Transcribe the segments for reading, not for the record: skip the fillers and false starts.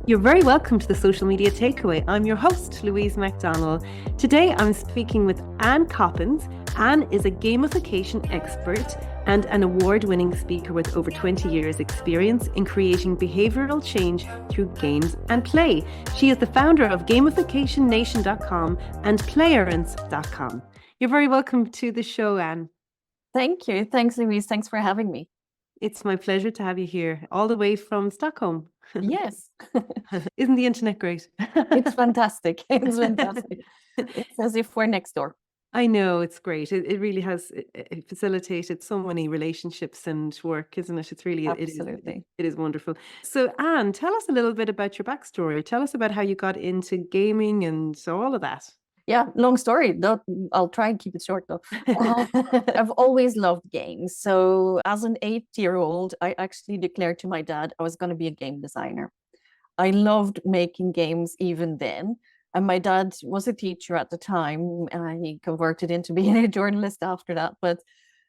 You're very welcome to the Social Media Takeaway. I'm your host, Louise MacDonald. Today I'm speaking with Anne Coppens. Anne is a gamification expert and an award-winning speaker with over 20 years experience in creating behavioral change through games and play. She is the founder of GamificationNation.com and Playerance.com. You're very welcome to the show, Anne. Thank you. Thanks, Louise. Thanks for having me. It's my pleasure to have you here, all the way from Stockholm. Yes. Isn't the internet great? It's fantastic. It's fantastic. It's as if we're next door. I know, it's great. It really has facilitated so many relationships and work, isn't it? It's really, Absolutely. it is wonderful. So Anne, tell us a little bit about your backstory. Tell us about how you got into gaming and all of that. Yeah, long story. I'll try and keep it short though. I've always loved games. So as an 8-year-old, I actually declared to my dad I was going to be a game designer. I loved making games even then. And my dad was a teacher at the time, and he converted into being a journalist after that. But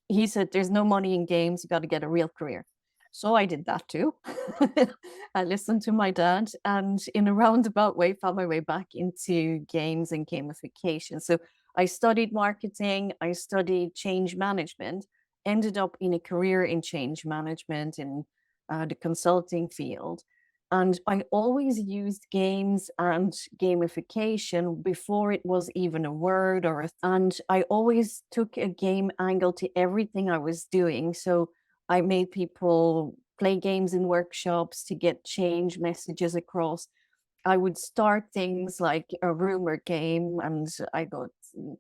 he said, there's no money in games, you got to get a real career. So I did that too. I listened to my dad, and in a roundabout way, found my way back into games and gamification. So I studied marketing, I studied change management, ended up in a career in change management in the consulting field. And I always used games and gamification before it was even a word and I always took a game angle to everything I was doing. So I made people play games in workshops to get change messages across. I would start things like a rumor game, and I got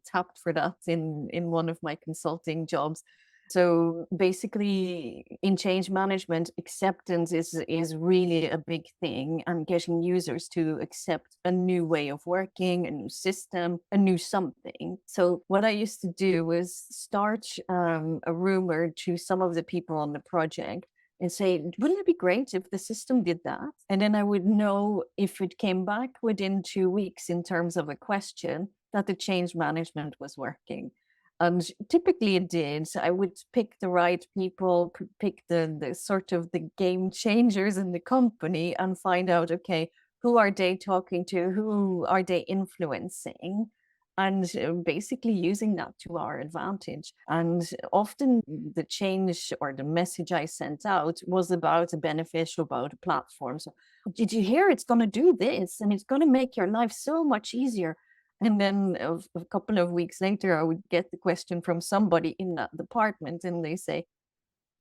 tapped for that in one of my consulting jobs. So basically, in change management, acceptance is really a big thing, and getting users to accept a new way of working, a new system, a new something. So what I used to do was start a rumor to some of the people on the project and say, wouldn't it be great if the system did that? And then I would know if it came back within 2 weeks in terms of a question that the change management was working. And typically it did. So I would pick the right people, pick the sort of the game changers in the company and find out, okay, who are they talking to? Who are they influencing? And basically using that to our advantage. And often the change or the message I sent out was about a beneficial about a platform. So did you hear it's going to do this and it's going to make your life so much easier? And then a couple of weeks later, I would get the question from somebody in that department, and they say,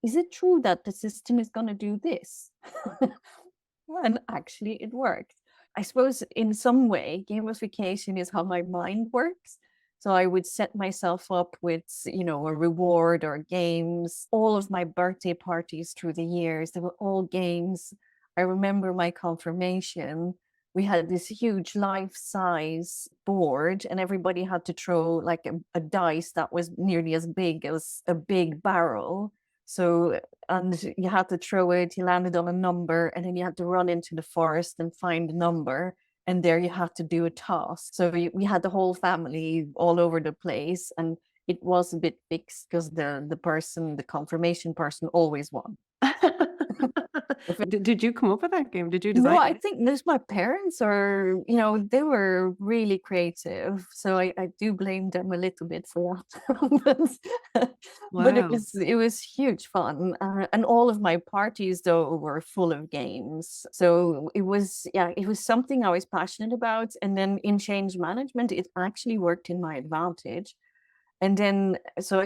is it true that the system is going to do this? And actually, it worked. I suppose in some way, gamification is how my mind works. So I would set myself up with, a reward or games. All of my birthday parties through the years, they were all games. I remember my confirmation. We had this huge life-size board, and everybody had to throw like a dice that was nearly as big as a big barrel. So, and you had to throw it, you landed on a number, and then you had to run into the forest and find a number. And there you had to do a task. So we had the whole family all over the place, and it was a bit fixed because the confirmation person always won. Did you come up with that game? Did you design No, it? I think this my parents are, they were really creative. So I do blame them a little bit for that. But Wow. it was huge fun. And all of my parties though were full of games. So it was something I was passionate about. And then in change management, it actually worked in my advantage. And then, so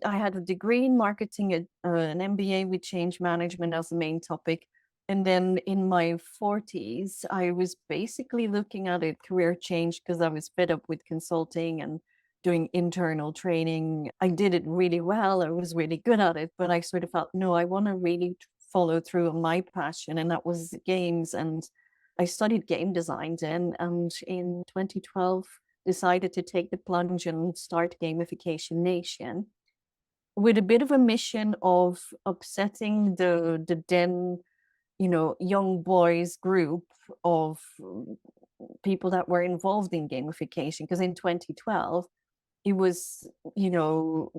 I had a degree in marketing, an MBA with change management as the main topic. And then in my 40s, I was basically looking at a career change because I was fed up with consulting and doing internal training. I did it really well. I was really good at it, but I sort of felt, no, I want to really follow through on my passion. And that was games. And I studied game design then. And in 2012, decided to take the plunge and start Gamification Nation with a bit of a mission of upsetting the then, young boys group of people that were involved in gamification. Because in 2012, it was,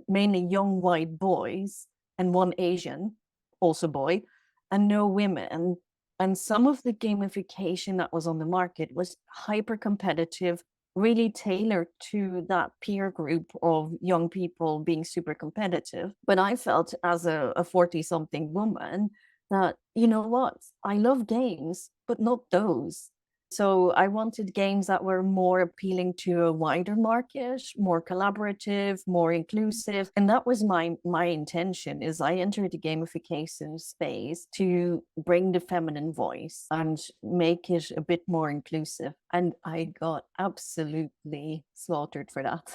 mainly young white boys and one Asian, also boy, and no women. And some of the gamification that was on the market was hyper competitive, really tailored to that peer group of young people being super competitive. But I felt as a 40-something woman that, you know what, I love games, but not those. So I wanted games that were more appealing to a wider market, more collaborative, more inclusive. And that was my intention. Is I entered the gamification space to bring the feminine voice and make it a bit more inclusive. And I got absolutely slaughtered for that.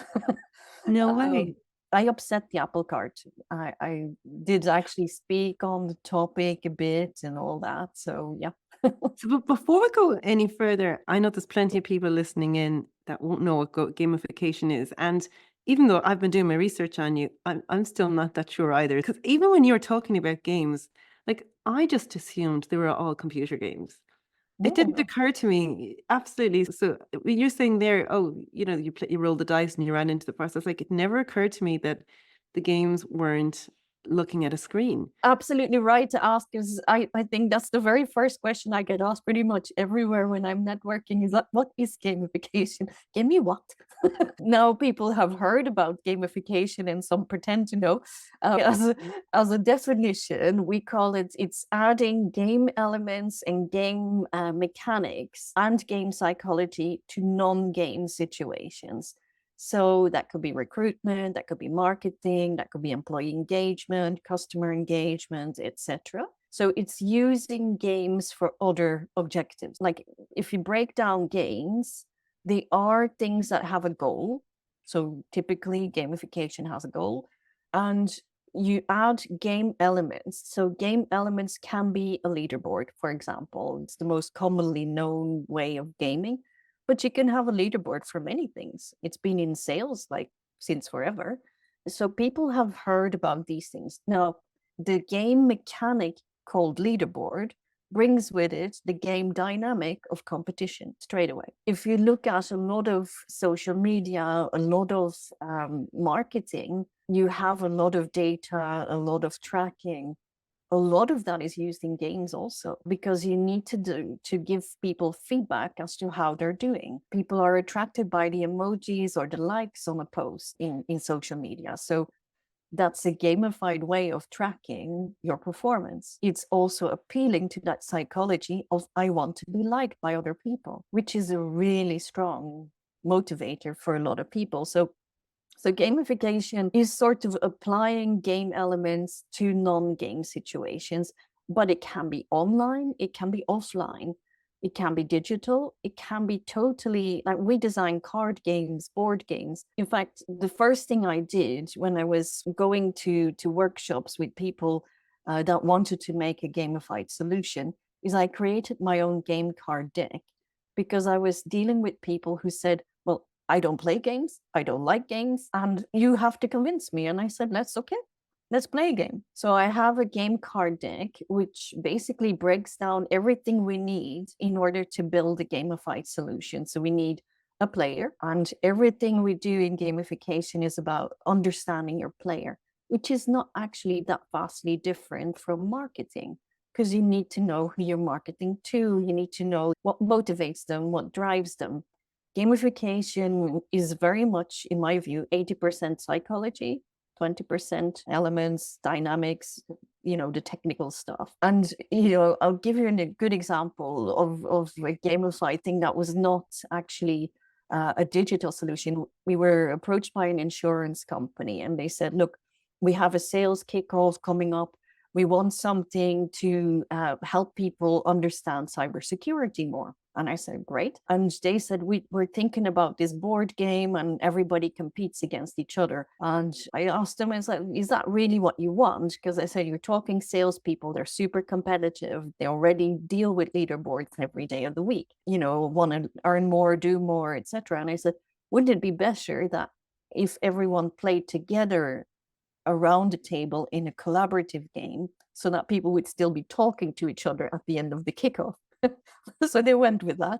No Um, way. I upset the apple cart. I did actually speak on the topic a bit and all that. So yeah. So, but before we go any further, I know there's plenty of people listening in that won't know what gamification is. And even though I've been doing my research on you, I'm still not that sure either. Because even when you were talking about games, like I just assumed they were all computer games. It No, didn't no. occur to me absolutely. So when you're saying there, oh, you rolled the dice and you ran into the process. Like it never occurred to me that the games weren't looking at a screen. Absolutely right to ask, is I think that's the very first question I get asked pretty much everywhere when I'm networking, is that what is gamification? Give me what? Now people have heard about gamification and some pretend to know. As a definition, we call it's adding game elements and game mechanics and game psychology to non-game situations. So that could be recruitment, that could be marketing, that could be employee engagement, customer engagement, etc. So it's using games for other objectives. Like if you break down games, they are things that have a goal. So typically gamification has a goal, and you add game elements. So game elements can be a leaderboard, for example. It's the most commonly known way of gaming, but you can have a leaderboard for many things. It's been in sales like since forever. So people have heard about these things. Now, the game mechanic called leaderboard brings with it the game dynamic of competition straight away. If you look at a lot of social media, a lot of marketing, you have a lot of data, a lot of tracking. A lot of that is used in games also, because you need to give people feedback as to how they're doing. People are attracted by the emojis or the likes on a post in social media. So that's a gamified way of tracking your performance. It's also appealing to that psychology of I want to be liked by other people, which is a really strong motivator for a lot of people. So gamification is sort of applying game elements to non-game situations, but it can be online, it can be offline, it can be digital, it can be totally like we design card games, board games. In fact, the first thing I did when I was going to workshops with people that wanted to make a gamified solution is I created my own game card deck, because I was dealing with people who said, well, I don't play games, I don't like games, and you have to convince me. And I said, let's play a game. So I have a game card deck, which basically breaks down everything we need in order to build a gamified solution. So we need a player, and everything we do in gamification is about understanding your player, which is not actually that vastly different from marketing, because you need to know who you're marketing to, you need to know what motivates them, what drives them. Gamification is very much, in my view, 80% psychology, 20% elements, dynamics, the technical stuff. And, I'll give you a good example of a gamified thing that was not actually a digital solution. We were approached by an insurance company and they said, look, we have a sales kickoff coming up. We want something to help people understand cybersecurity more. And I said, great. And they said, we're thinking about this board game and everybody competes against each other. And I asked them, I said, is that really what you want? Because I said, you're talking salespeople, they're super competitive. They already deal with leaderboards every day of the week, want to earn more, do more, etc. And I said, wouldn't it be better that if everyone played together around the table in a collaborative game, so that people would still be talking to each other at the end of the kickoff? So they went with that.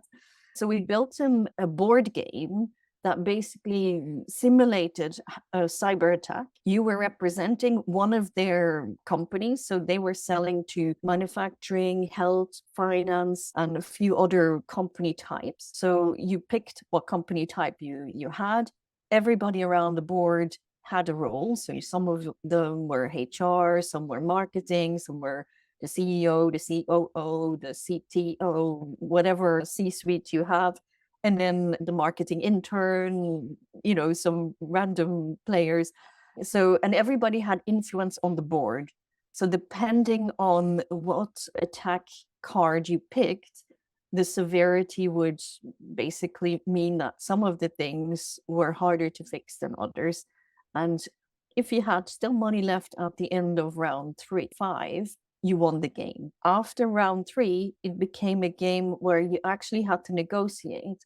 So we built a board game that basically simulated a cyber attack. You were representing one of their companies. So they were selling to manufacturing, health, finance, and a few other company types. So you picked what company type you had. Everybody around the board had a role. So some of them were HR, some were marketing, some were the CEO, the COO, the CTO, whatever C-suite you have, and then the marketing intern, some random players. So, and everybody had influence on the board. So depending on what attack card you picked, the severity would basically mean that some of the things were harder to fix than others. And if you had still money left at the end of round 5, you won the game. After round 3, it became a game where you actually had to negotiate.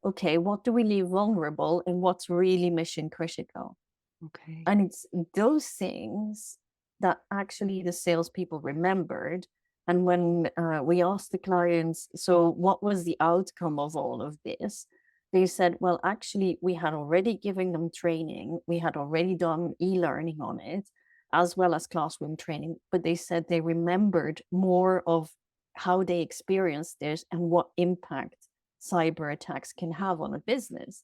Okay, what do we leave vulnerable and what's really mission critical? Okay. And it's those things that actually the salespeople remembered. And when we asked the clients, so what was the outcome of all of this? They said, well, actually, we had already given them training. We had already done e-learning on it, as well as classroom training. But they said they remembered more of how they experienced this and what impact cyber attacks can have on a business,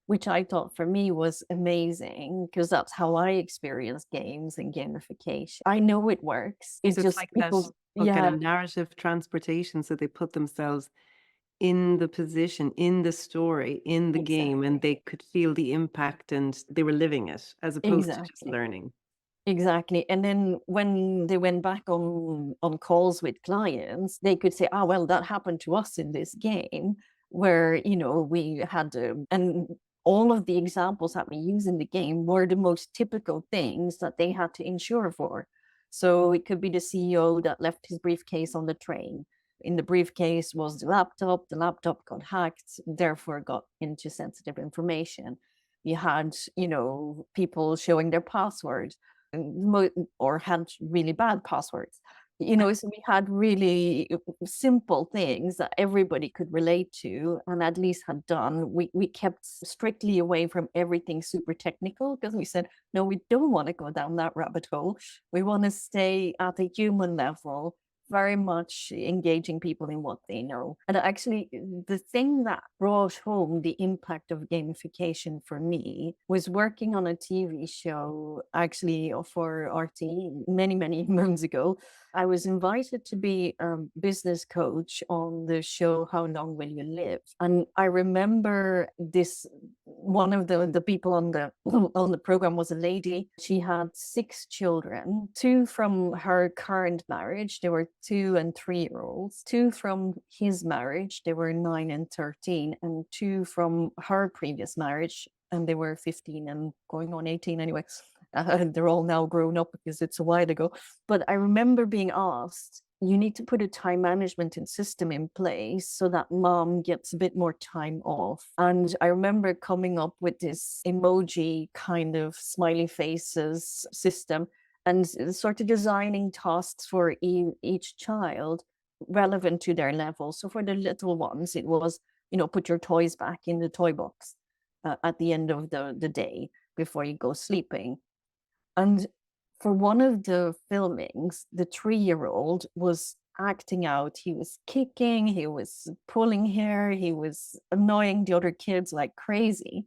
which I thought for me was amazing because that's how I experience games and gamification. I know it works. It's So it's just like that people, kind yeah, of narrative transportation. So they put themselves in the position, in the story, in the game, and exactly, they could feel the impact and they were living it as opposed to just exactly. learning. Exactly. And then when they went back on calls with clients, they could say, oh, well, that happened to us in this game where, we had, and all of the examples that we use in the game were the most typical things that they had to insure for. So it could be the CEO that left his briefcase on the train. In the briefcase was the laptop got hacked, therefore got into sensitive information. You had, people showing their password or had really bad passwords. So we had really simple things that everybody could relate to and at least had done. We kept strictly away from everything super technical because we said, no, we don't want to go down that rabbit hole. We want to stay at the human level, very much engaging people in what they know. And actually, the thing that brought home the impact of gamification for me was working on a TV show, actually, for RT many, many moons ago. I was invited to be a business coach on the show How Long Will You Live? And I remember this, one of the people on the on the program was a lady. She had 6 children, 2 from her current marriage. They were 2 and 3-year-olds, 2 from his marriage. They were 9 and 13, and 2 from her previous marriage, and they were 15 and going on 18 anyway. They're all now grown up because it's a while ago. But I remember being asked, you need to put a time management system in place so that mom gets a bit more time off. And I remember coming up with this emoji kind of smiley faces system and sort of designing tasks for each child relevant to their level. So for the little ones, it was, put your toys back in the toy box at the end of the day before you go sleeping. And for one of the filmings, the 3-year-old was acting out. He was kicking, he was pulling hair, he was annoying the other kids like crazy.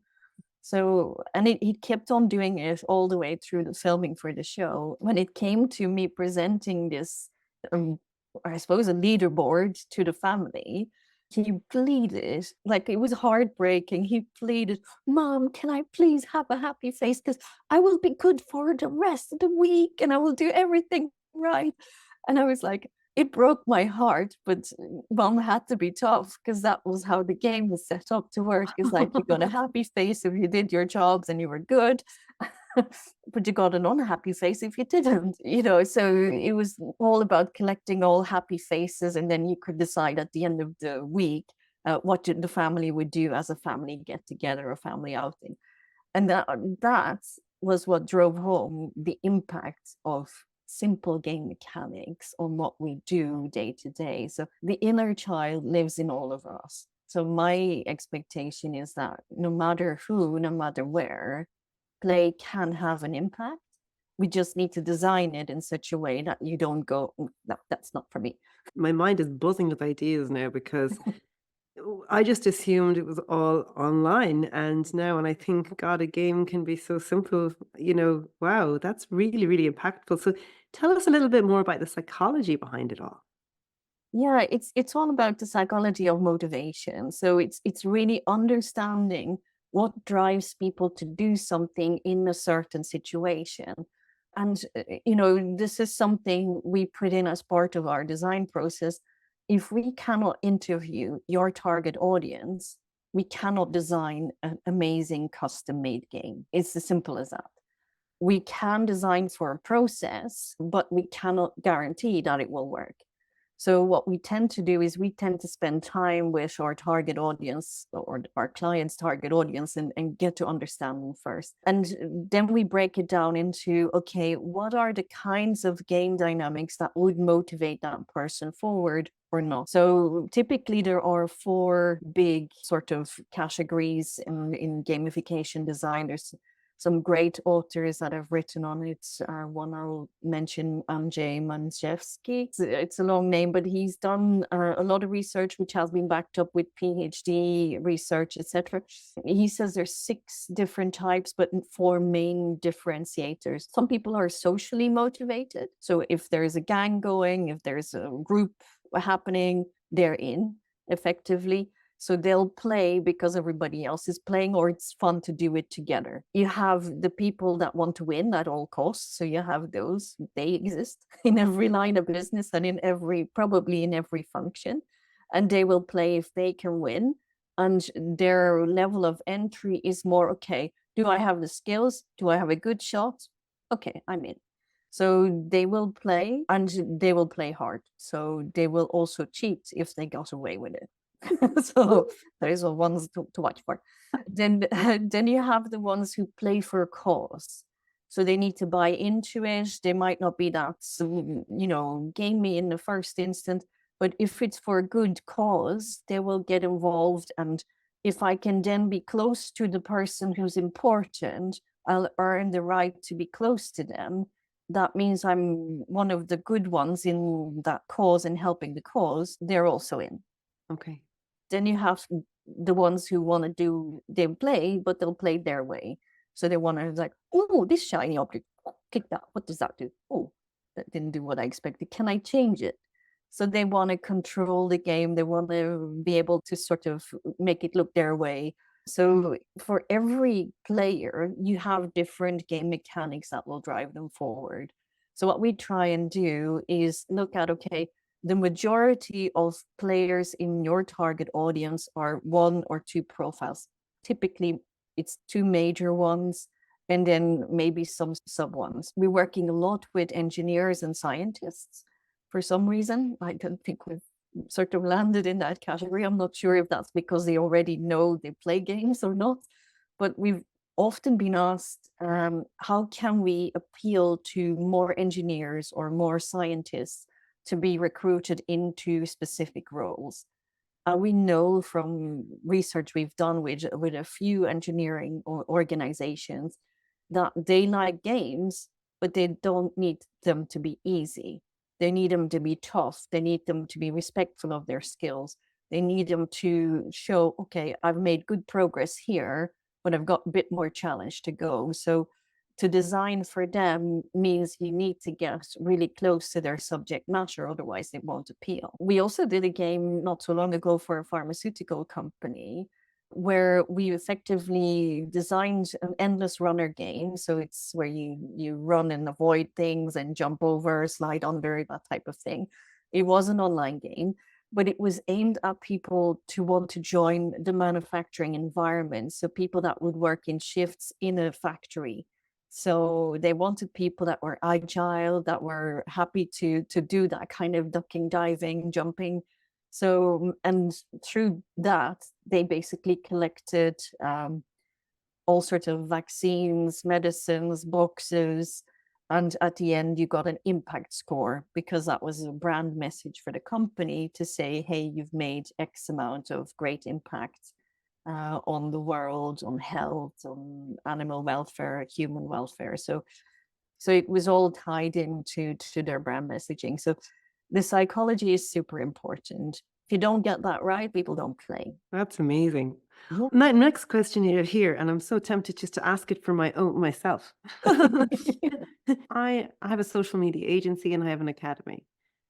So, and he kept on doing it all the way through the filming for the show. When it came to me presenting this, I suppose, a leaderboard to the family, he pleaded, like it was heartbreaking. He pleaded, Mom, can I please have a happy face? Because I will be good for the rest of the week and I will do everything right. And I was like, it broke my heart, but Mom had to be tough because that was how the game was set up to work. It's like you got a happy face if you did your jobs and you were good, but you got an unhappy face if you didn't, So it was all about collecting all happy faces, and then you could decide at the end of the week what the family would do as a family get together, a family outing. And that was what drove home the impact of simple game mechanics on what we do day to day. So the inner child lives in all of us. So my expectation is that no matter who, no matter where, play can have an impact. We just need to design it in such a way that you don't go, no, that's not for me. My mind is buzzing with ideas now because I just assumed it was all online. And now when I think, God, a game can be so simple, wow, that's really, really impactful. So tell us a little bit more about the psychology behind it all. Yeah, it's all about the psychology of motivation. So it's really understanding what drives people to do something in a certain situation. And this is something we put in as part of our design process. If we cannot interview your target audience, we cannot design an amazing custom-made game. It's as simple as that. We can design for a process, but we cannot guarantee that it will work. So what we tend to do is we tend to spend time with our target audience or our client's target audience and get to understand them first. And then we break it down into, okay, what are the kinds of game dynamics that would motivate that person forward or not? So typically there are 4 big sort of categories in gamification design. There's some great authors that have written on it. One I'll mention, Andrzej Manjewski. It's a long name, but he's done a lot of research which has been backed up with PhD research, etc. He says there's 6 different types, but 4 main differentiators. Some people are socially motivated. So if there's a gang going, if there's a group happening, they're in effectively. So they'll play because everybody else is playing, or it's fun to do it together. You have the people that want to win at all costs. So you have those, they exist in every line of business and probably in every function. And they will play if they can win. And their level of entry is more, okay, do I have the skills? Do I have a good shot? Okay, I'm in. So they will play and they will play hard. So they will also cheat if they got away with it. So those are ones to watch for. Then you have the ones who play for a cause. So they need to buy into it. They might not be that, gamey in the first instance, but if it's for a good cause, they will get involved. And if I can then be close to the person who's important, I'll earn the right to be close to them. That means I'm one of the good ones in that cause and helping the cause. They're also in. Okay. Then you have the ones who want to they play, but they'll play their way. So they want to like, oh, this shiny object, kick that. What does that do? Oh, that didn't do what I expected. Can I change it? So they want to control the game. They want to be able to sort of make it look their way. So for every player, you have different game mechanics that will drive them forward. So what we try and do is look at, okay, the majority of players in your target audience are 1 or 2 profiles. Typically, it's 2 major ones and then maybe some sub ones. We're working a lot with engineers and scientists. For some reason, I don't think we've sort of landed in that category. I'm not sure if that's because they already know they play games or not, but we've often been asked, how can we appeal to more engineers or more scientists to be recruited into specific roles? We know from research we've done with a few engineering organizations that they like games, but they don't need them to be easy. They need them to be tough. They need them to be respectful of their skills. They need them to show, okay, I've made good progress here, but I've got a bit more challenge to go. So to design for them means you need to get really close to their subject matter, otherwise it won't appeal. We also did a game not so long ago for a pharmaceutical company where we effectively designed an endless runner game. So it's where you run and avoid things and jump over, slide under, that type of thing. It was an online game, but it was aimed at people to want to join the manufacturing environment. So people that would work in shifts in a factory. So they wanted people that were agile, that were happy to do that kind of ducking, diving, jumping. So, and through that, they basically collected all sorts of vaccines, medicines, boxes, And at the end, you got an impact score because that was a brand message for the company to say, hey, you've made X amount of great impact on the world, on health, on animal welfare, human welfare. So it was all tied into their brand messaging. So the psychology is super important. If you don't get that right, people don't play. That's amazing. Yeah. My next question here, and I'm so tempted just to ask it for myself. I have a social media agency and I have an academy.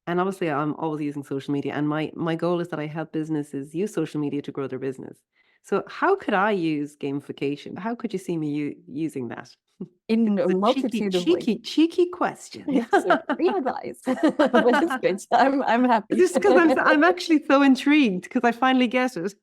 And obviously I'm always using social media. And my goal is that I help businesses use social media to grow their business. So how could I use gamification? How could you see me using that? In a It's a cheeky, multitude of ways. cheeky question. Yes, yeah, guys. But it's good. I'm happy. Just because I'm actually so intrigued because I finally get it.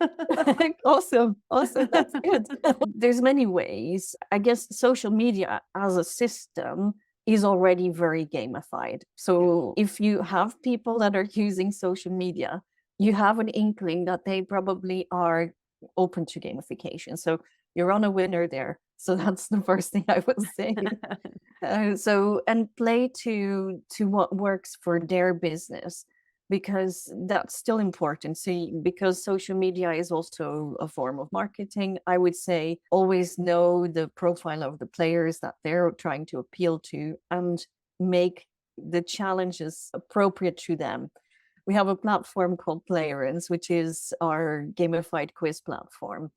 Awesome. That's good. There's many ways. I guess social media as a system is already very gamified. So if you have people that are using social media, you have an inkling that they probably are open to gamification. So you're on a winner there. So that's the first thing I would say. And play to what works for their business, because that's still important. See, because social media is also a form of marketing, I would say always know the profile of the players that they're trying to appeal to and make the challenges appropriate to them. We have a platform called Playerins, which is our gamified quiz platform.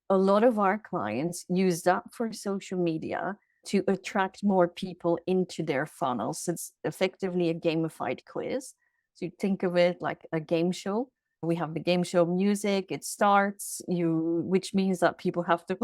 A lot of our clients use that for social media to attract more people into their funnels. It's effectively a gamified quiz. So you think of it like a game show. We have the game show music. It starts, which means that people have to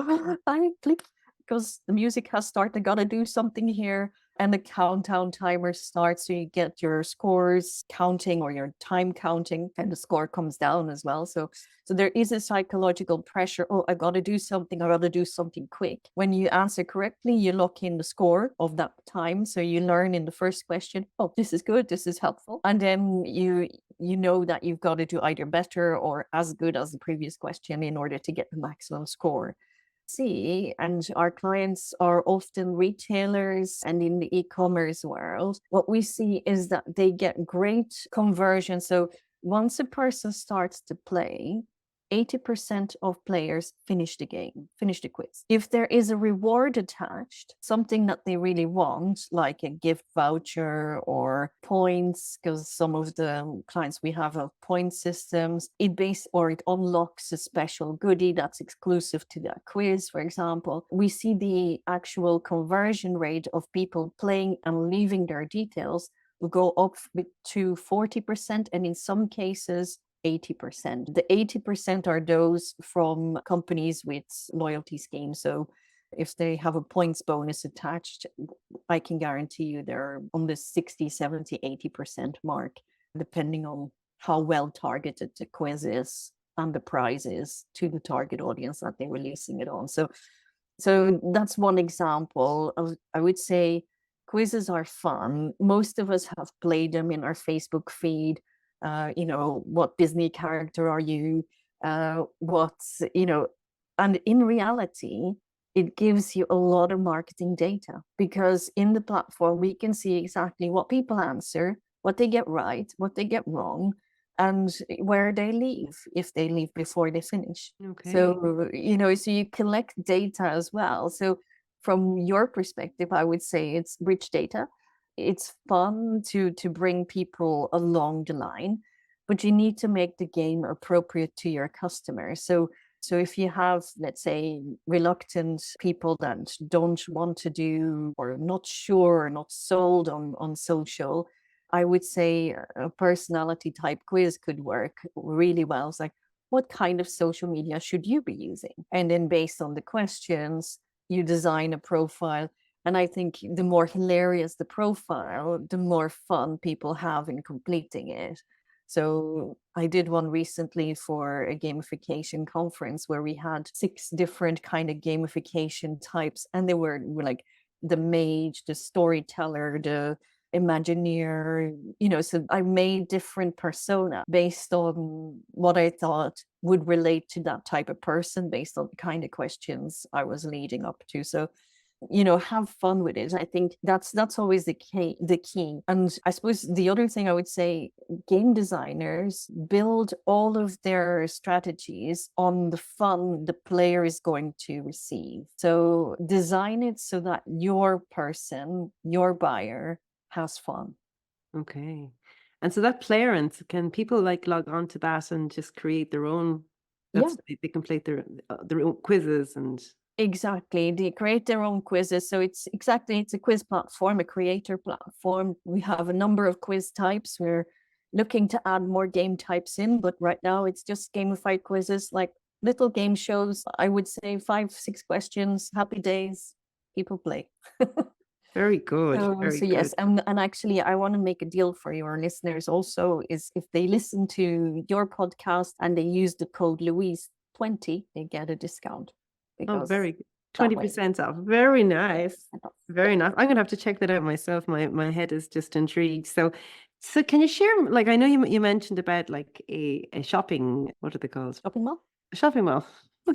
I click because the music has started. Got to do something here. And the countdown timer starts, so you get your scores counting or your time counting, and the score comes down as well. So there is a psychological pressure. Oh, I got to do something. I got to do something quick. When you answer correctly, you lock in the score of that time. So you learn in the first question, oh, this is good, this is helpful. And then you know that you've got to do either better or as good as the previous question in order to get the maximum score. And our clients are often retailers and in the e-commerce world, what we see is that they get great conversion. So once a person starts to play, 80% of players finish the game, finish the quiz. If there is a reward attached, something that they really want, like a gift voucher or points, because some of the clients we have point systems, it unlocks a special goodie that's exclusive to that quiz, for example. We see the actual conversion rate of people playing and leaving their details will go up to 40%, and in some cases 80%. The 80% are those from companies with loyalty schemes. So if they have a points bonus attached, I can guarantee you they're on the 60, 70, 80% mark, depending on how well targeted the quiz is and the prize is to the target audience that they're releasing it on. So that's one example. I would say quizzes are fun. Most of us have played them in our Facebook feed. What Disney character are you? And in reality, it gives you a lot of marketing data, because in the platform, we can see exactly what people answer, what they get right, what they get wrong, and where they leave, if they leave before they finish. Okay. So you collect data as well. So from your perspective, I would say it's rich data. It's fun to bring people along the line, but you need to make the game appropriate to your customers. So if you have, let's say, reluctant people that don't want to do, or not sure, or not sold on social, I would say a personality type quiz could work really well. It's like, what kind of social media should you be using? And then based on the questions, you design a profile. And I think the more hilarious the profile, the more fun people have in completing it. So I did one recently for a gamification conference where we had 6 different kind of gamification types. And they were like the mage, the storyteller, the Imagineer, so I made different persona based on what I thought would relate to that type of person based on the kind of questions I was leading up to. So have fun with it. I think that's always the key. And I suppose the other thing I would say, game designers build all of their strategies on the fun the player is going to receive. So design it so that your person, your buyer, has fun. Okay. And so that player, and can people like log on to that and just create their own? Yeah. They can play their own quizzes and. Exactly. They create their own quizzes. So it's a quiz platform, a creator platform. We have a number of quiz types. We're looking to add more game types in, but right now it's just gamified quizzes, like little game shows. I would say 5, 6 questions, happy days, people play. Very good. Very So good. yes, and actually I want to make a deal for your listeners also, is if they listen to your podcast and they use the code Louise20, they get a discount Oh, because very that way. 20% off. Very nice. Very Yeah. nice. I'm gonna have to check that out myself. My head is just intrigued. So can you share, like, I know you mentioned about like a shopping, what are they called? Shopping mall? A shopping mall. I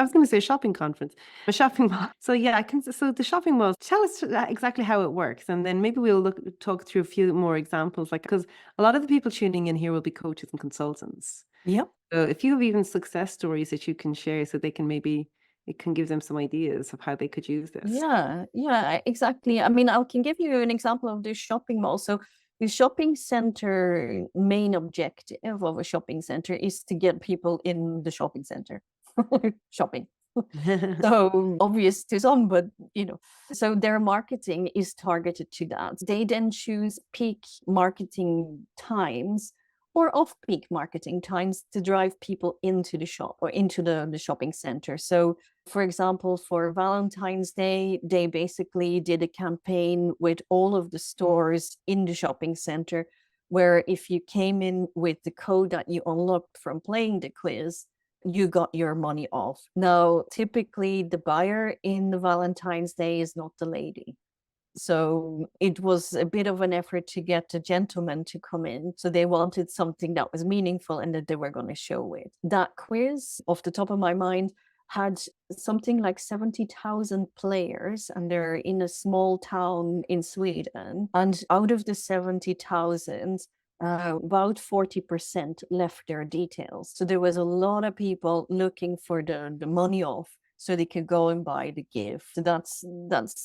was gonna say shopping conference, a shopping mall. So yeah, so the shopping mall, tell us exactly how it works, and then maybe we'll talk through a few more examples, like, because a lot of the people tuning in here will be coaches and consultants. Yep. So if you have even success stories that you can share, so they can maybe, it can give them some ideas of how they could use this. Yeah, exactly. I mean, I can give you an example of the shopping mall. So the shopping center main objective of a shopping center is to get people in the shopping center shopping. So obvious to some, but so their marketing is targeted to that. They then choose peak marketing times or off-peak marketing times to drive people into the shop or into the shopping center. So for example, for Valentine's Day, they basically did a campaign with all of the stores in the shopping center, where if you came in with the code that you unlocked from playing the quiz, you got your money off. Now, typically the buyer in the Valentine's Day is not the lady. So it was a bit of an effort to get a gentleman to come in. So they wanted something that was meaningful and that they were going to show it. That quiz, off the top of my mind, had something like 70,000 players, and they're in a small town in Sweden. And out of the 70,000, about 40% left their details. So there was a lot of people looking for the money off so they could go and buy the gift. So that's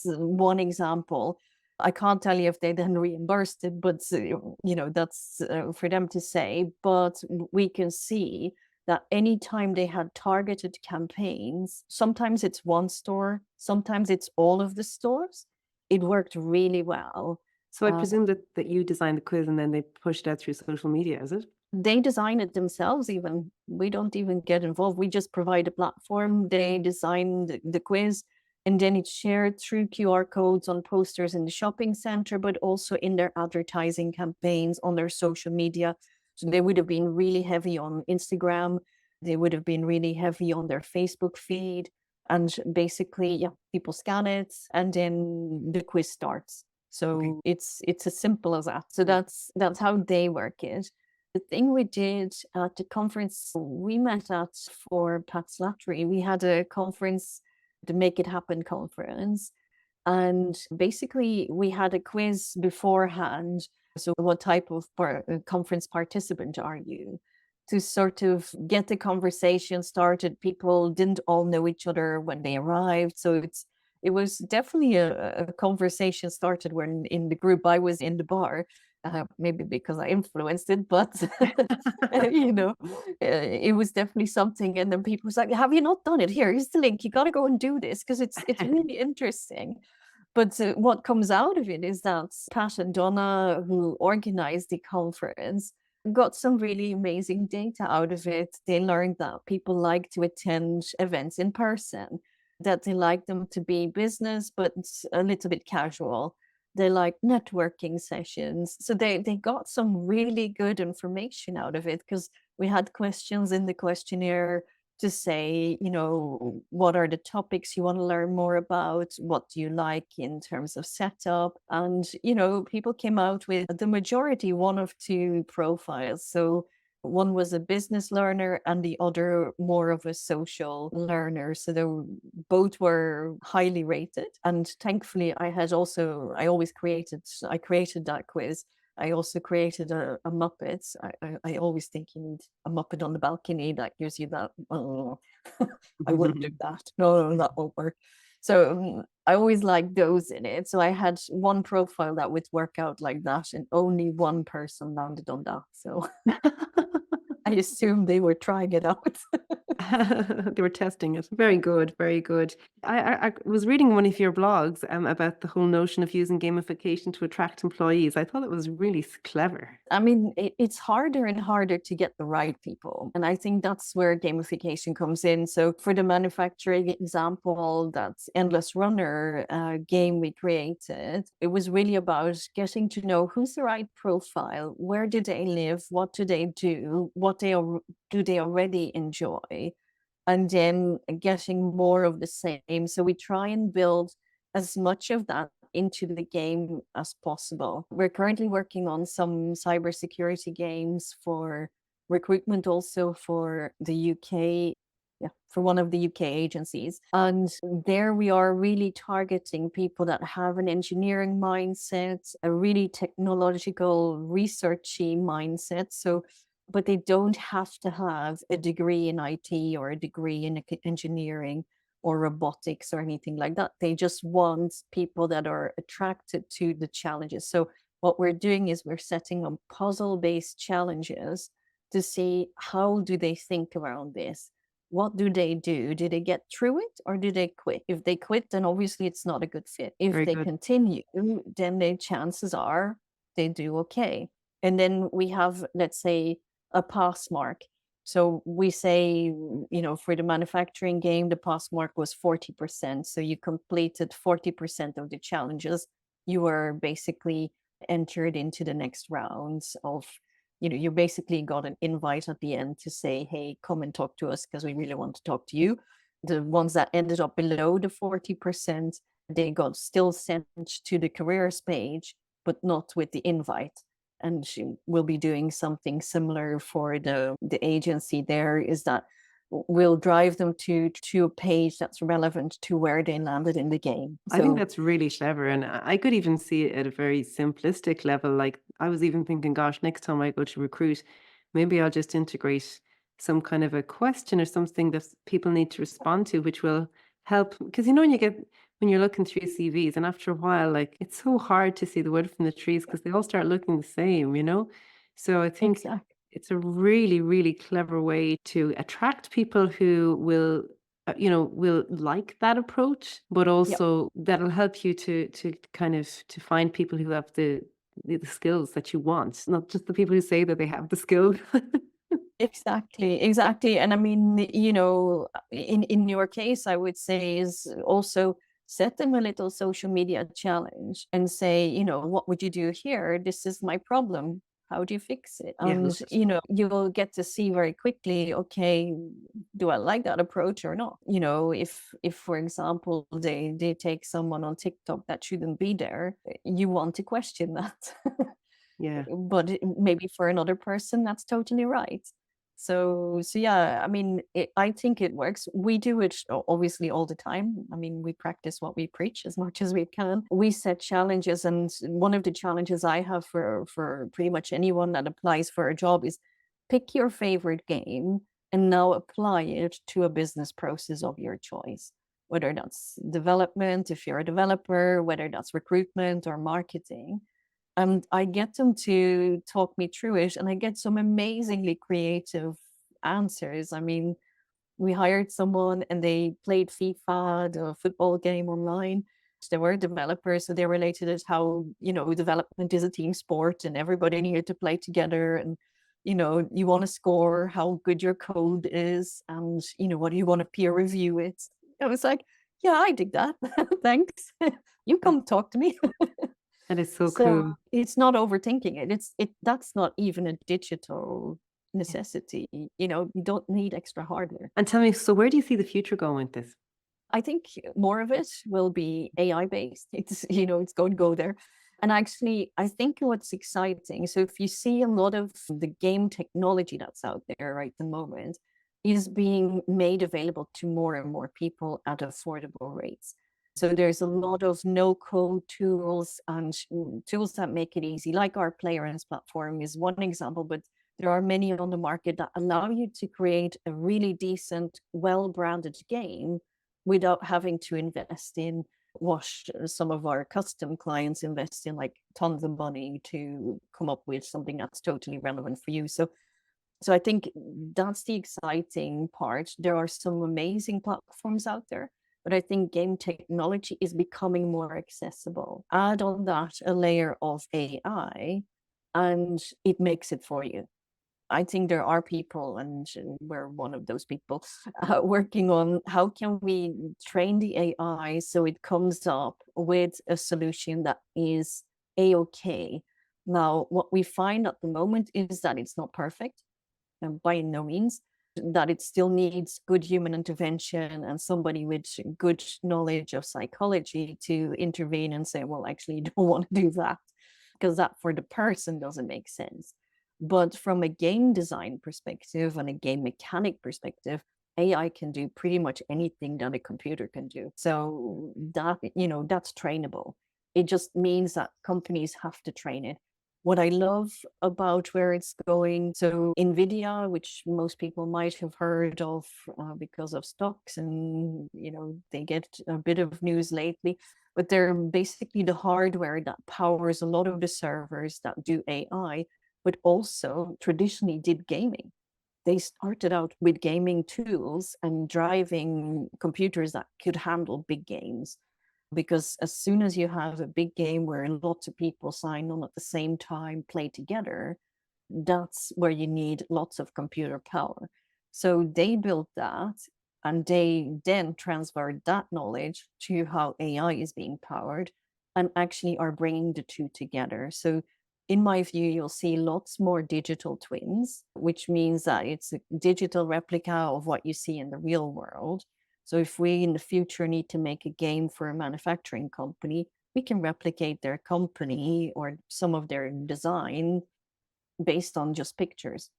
one example. I can't tell you if they then reimbursed it, but that's for them to say. But we can see that anytime they had targeted campaigns, sometimes it's one store, sometimes it's all of the stores, it worked really well. So I presume that you designed the quiz and then they pushed it out through social media, is it? They design it themselves even. We don't even get involved. We just provide a platform. They design the quiz, and then it's shared through QR codes on posters in the shopping center, but also in their advertising campaigns on their social media. So they would have been really heavy on Instagram. They would have been really heavy on their Facebook feed. And basically, yeah, people scan it and then the quiz starts. So Okay. it's as simple as that. So that's how they work it. The thing we did at the conference we met at for Pat's Lottery, we had a conference, the Make It Happen conference. And basically, we had a quiz beforehand. So, what type of conference participant are you? To sort of get the conversation started. People didn't all know each other when they arrived. So, it was definitely a conversation started when in the group I was in the bar. Maybe because I influenced it, but it was definitely something. And then people was like, "Have you not done it? Here's the link. You got to go and do this because it's really interesting." But what comes out of it is that Pat and Donna, who organized the conference, got some really amazing data out of it. They learned that people like to attend events in person, that they like them to be business, but a little bit casual. They like networking sessions. So they got some really good information out of it, because we had questions in the questionnaire to say, what are the topics you want to learn more about? What do you like in terms of setup? And, people came out with the majority, one of two profiles. So One was a business learner and the other more of a social learner. So both were highly rated. And thankfully, I created that quiz. I also created a Muppet. I always think you need a Muppet on the balcony that gives you that. Oh, I wouldn't do that. No, that won't work. So I always like those in it. So I had one profile that would work out like that, and only one person landed on that. So I assume they were trying it out. They were testing it. Very good, very good. I was reading one of your blogs about the whole notion of using gamification to attract employees. I thought it was really clever. I mean, it's harder and harder to get the right people. And I think that's where gamification comes in. So for the manufacturing example, that's Endless Runner game we created, it was really about getting to know who's the right profile, where do they live, what do they do, do they already enjoy, and then getting more of the same. So we try and build as much of that into the game as possible. We're currently working on some cybersecurity games for recruitment, also for the UK, for one of the UK agencies. And there we are really targeting people that have an engineering mindset, a really technological, researchy mindset. So but they don't have to have a degree in IT or a degree in engineering or robotics or anything like that. They just want people that are attracted to the challenges. So what we're doing is we're setting up puzzle-based challenges to see how do they think around this. What do they do? Do they get through it or do they quit? If they quit, then obviously it's not a good fit. If Very they good. continue, then the chances are they do okay. And then we have, let's say, a pass mark. So we say, for the manufacturing game, the pass mark was 40%. So you completed 40% of the challenges. You were basically entered into the next rounds of, you basically got an invite at the end to say, hey, come and talk to us because we really want to talk to you. The ones that ended up below the 40%, they got still sent to the careers page, but not with the invite. And she will be doing something similar for the agency. There is that we'll drive them to a page that's relevant to where they landed in the game. I think that's really clever. And I could even see it at a very simplistic level. Like I was even thinking, gosh, next time I go to recruit, maybe I'll just integrate some kind of a question or something that people need to respond to, which will help. Because when you're looking through CVs, and after a while, like it's so hard to see the wood from the trees because they all start looking the same. So I think it's a really, really clever way to attract people who will like that approach, but also that'll help you to kind of to find people who have the skills that you want, not just the people who say that they have the skill. Exactly. And I mean, in your case, I would say is also set them a little social media challenge and say, what would you do here? This is my problem. How do you fix it? And, you will get to see very quickly, okay, do I like that approach or not? If for example, they take someone on TikTok that shouldn't be there, you want to question that. Yeah. But maybe for another person, that's totally right. So yeah, I mean, I think it works. We do it obviously all the time. I mean, we practice what we preach as much as we can. We set challenges, and one of the challenges I have for pretty much anyone that applies for a job is pick your favorite game and now apply it to a business process of your choice, whether that's development, if you're a developer, whether that's recruitment or marketing. And I get them to talk me through it, and I get some amazingly creative answers. I mean, we hired someone and they played FIFA, the football game online. They were developers, so they related it how, development is a team sport and everybody needed to play together. And, you want to score how good your code is and, what do you want to peer review it? I was like, yeah, I did that. Thanks. You come talk to me. That is so cool. It's not overthinking it. That's not even a digital necessity. You don't need extra hardware. And tell me, so where do you see the future going with this? I think more of it will be AI based. It's going to go there. And actually, I think what's exciting, so if you see a lot of the game technology that's out there right at the moment, is being made available to more and more people at affordable rates. So there's a lot of no-code tools and tools that make it easy, like our Players platform is one example, but there are many on the market that allow you to create a really decent, well-branded game without having to invest in what some of our custom clients invest in like tons of money to come up with something that's totally relevant for you. So I think that's the exciting part. There are some amazing platforms out there, but I think game technology is becoming more accessible. Add on that a layer of AI, and it makes it for you. I think there are people, and we're one of those people, working on how can we train the AI so it comes up with a solution that is A-okay. Now, what we find at the moment is that it's not perfect, and by no means, that it still needs good human intervention and somebody with good knowledge of psychology to intervene and say, well, actually, you don't want to do that, because that for the person doesn't make sense. But from a game design perspective and a game mechanic perspective, AI can do pretty much anything that a computer can do. So that, that's trainable. It just means that companies have to train it. What I love about where it's going, so NVIDIA, which most people might have heard of because of stocks, and they get a bit of news lately, but they're basically the hardware that powers a lot of the servers that do AI, but also traditionally did gaming. They started out with gaming tools and driving computers that could handle big games. Because as soon as you have a big game where lots of people sign on at the same time, play together, that's where you need lots of computer power. So they built that, and they then transferred that knowledge to how AI is being powered and actually are bringing the two together. So in my view, you'll see lots more digital twins, which means that it's a digital replica of what you see in the real world. So if we in the future need to make a game for a manufacturing company, we can replicate their company or some of their design based on just pictures.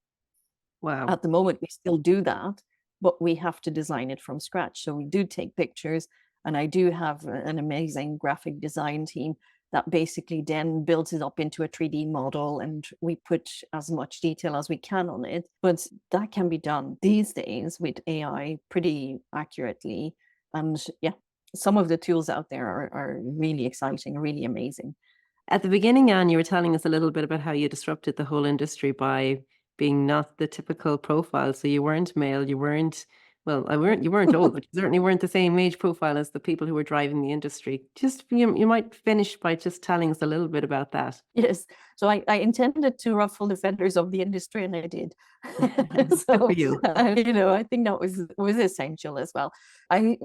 Wow. At the moment, we still do that, but we have to design it from scratch. So we do take pictures, and I do have an amazing graphic design team that basically then builds it up into a 3D model, and we put as much detail as we can on it. But that can be done these days with AI pretty accurately. And yeah, some of the tools out there are really exciting, really amazing. At the beginning, Anne, you were telling us a little bit about how you disrupted the whole industry by being not the typical profile. So you weren't male, you weren't, well, you weren't old, but you certainly weren't the same age profile as the people who were driving the industry. Just, you might finish by just telling us a little bit about that. Yes. So I intended to ruffle the feathers of the industry, and I did. Good So for you. I think that was essential as well. I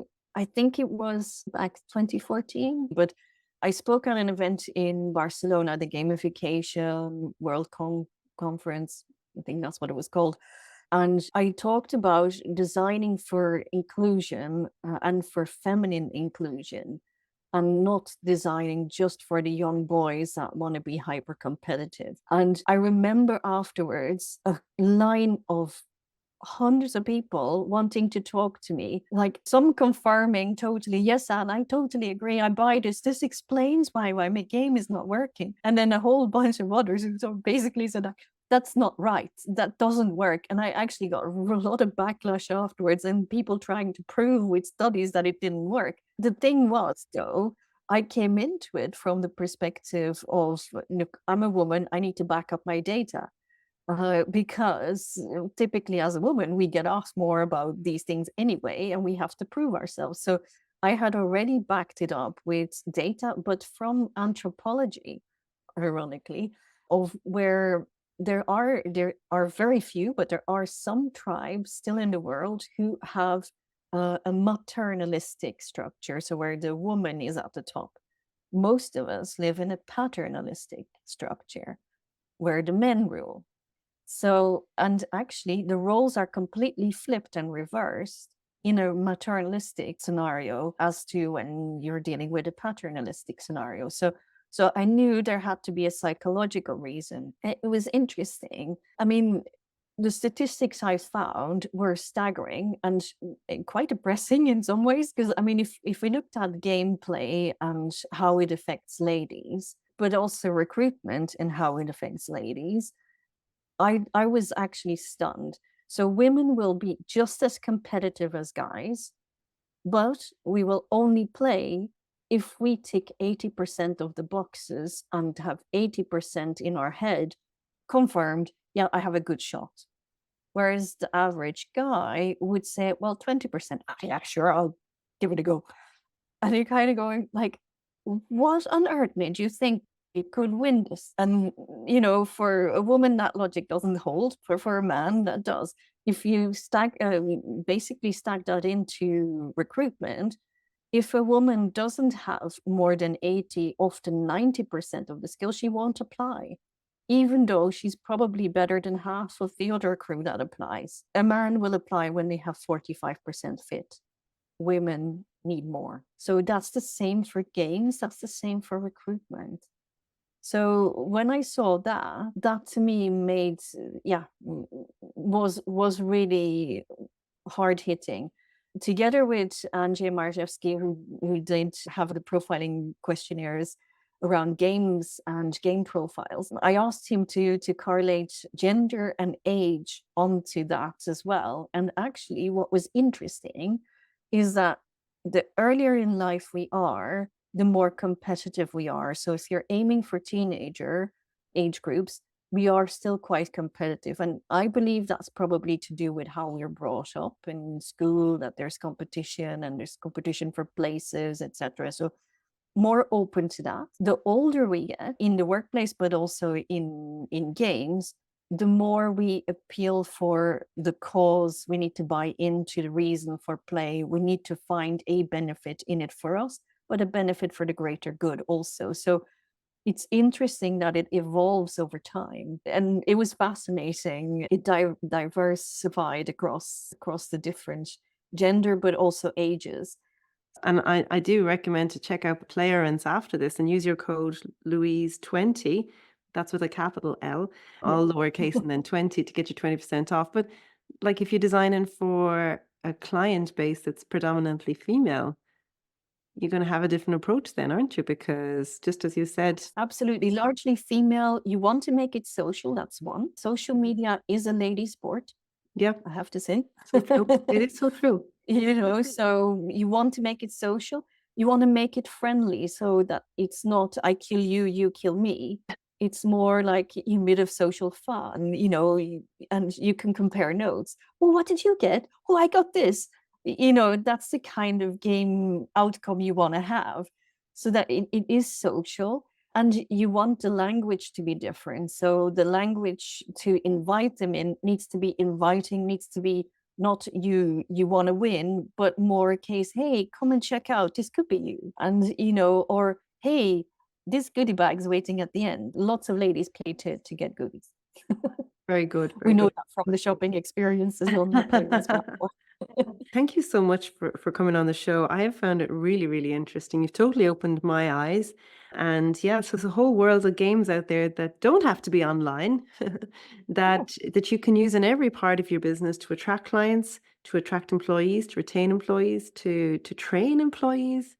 think it was back 2014, but I spoke at an event in Barcelona, the Gamification World Conference. I think that's what it was called. And I talked about designing for inclusion and for feminine inclusion, and not designing just for the young boys that want to be hyper competitive. And I remember afterwards a line of hundreds of people wanting to talk to me, like some confirming totally, yes, Anne, I totally agree, I buy this. This explains why my game is not working. And then a whole bunch of others who so basically said, that's not right, that doesn't work. And I actually got a lot of backlash afterwards, and people trying to prove with studies that it didn't work. The thing was, though, I came into it from the perspective of, look, I'm a woman, I need to back up my data. Because typically as a woman, we get asked more about these things anyway, and we have to prove ourselves. So I had already backed it up with data, but from anthropology, ironically, of where there are very few, but there are some tribes still in the world who have a maternalistic structure, so where the woman is at the top. Most of us live in a paternalistic structure where the men rule. So, and actually the roles are completely flipped and reversed in a maternalistic scenario as to when you're dealing with a paternalistic scenario. So So I knew there had to be a psychological reason. It was interesting. I mean, the statistics I found were staggering and quite depressing in some ways. Because, I mean, if we looked at gameplay and how it affects ladies, but also recruitment and how it affects ladies, I was actually stunned. So women will be just as competitive as guys, but we will only play if we tick 80% of the boxes and have 80% in our head confirmed, yeah, I have a good shot. Whereas the average guy would say, well, 20%, yeah, sure, I'll give it a go. And you're kind of going like, what on earth made you think you could win this? And, you know, for a woman, that logic doesn't hold. For a man, that does. If you basically stack that into recruitment, if a woman doesn't have more than 80, often 90% of the skills, she won't apply, even though she's probably better than half of the other crew that applies. A man will apply when they have 45% fit. Women need more. So that's the same for games, that's the same for recruitment. So when I saw that, that to me made, was really hard hitting. Together with Andrzej Marszewski, who did have the profiling questionnaires around games and game profiles, I asked him to correlate gender and age onto that as well. And actually, what was interesting is that the earlier in life we are, the more competitive we are. So if you're aiming for teenager age groups, we are still quite competitive. And I believe that's probably to do with how we're brought up in school, that there's competition and there's competition for places, etc. So more open to that. The older we get in the workplace, but also in games, the more we appeal for the cause. We need to buy into the reason for play. We need to find a benefit in it for us, but a benefit for the greater good also. So it's interesting that it evolves over time, and it was fascinating. It diversified across the different gender, but also ages. And I do recommend to check out Playerance after this and use your code Louise20. That's with a capital L, all lowercase, and then 20 to get you 20% off. But like if you're designing for a client base that's predominantly female, you're going to have a different approach then, aren't you? Because just as you said, Absolutely, largely female. You want to make it social, that's one. Social media is a lady sport, yeah, I have to say. it is so true. You know, so you want to make it social. You want to make it friendly so that it's not I kill you, you kill me. It's more like a bit of social fun, you know, and you can compare notes. Well, what did you get? Oh, I got this. You know, that's the kind of game outcome you want to have, so that it is social. And you want the language to be different. So the language to invite them in needs to be inviting, needs to be not you want to win, but more a case, hey, come and check out, this could be you. And, you know, or hey, this goodie bag's waiting at the end. Lots of ladies pay to get goodies. Very good. We know that from the shopping experiences on the Playerance platform. Thank you so much for coming on the show. I have found it really, really interesting. You've totally opened my eyes. And yeah, so there's a whole world of games out there that don't have to be online, that you can use in every part of your business to attract clients, to attract employees, to retain employees, to train employees.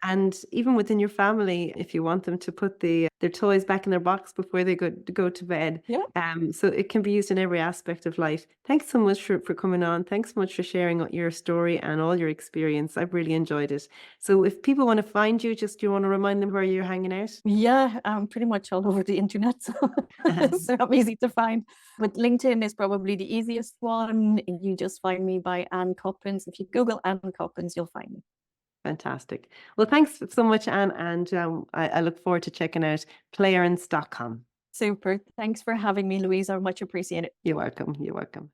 And even within your family, if you want them to put their toys back in their box before they go to bed. Yeah. So it can be used in every aspect of life. Thanks so much for coming on. Thanks so much for sharing your story and all your experience. I've really enjoyed it. So if people want to find you, just do you want to remind them where you're hanging out? Yeah, I'm pretty much all over the internet, so, so I'm easy to find. But LinkedIn is probably the easiest one. You just find me by Anne Coppens. If you Google Anne Coppens, you'll find me. Fantastic. Well, thanks so much, Anne. And I look forward to checking out playerance.com. Super. Thanks for having me, Louise. I much appreciate it. You're welcome. You're welcome.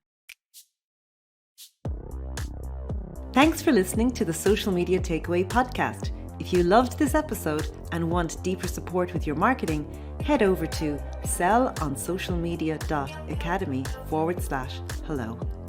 Thanks for listening to the Social Media Takeaway podcast. If you loved this episode and want deeper support with your marketing, head over to sellonsocialmedia.academy/hello.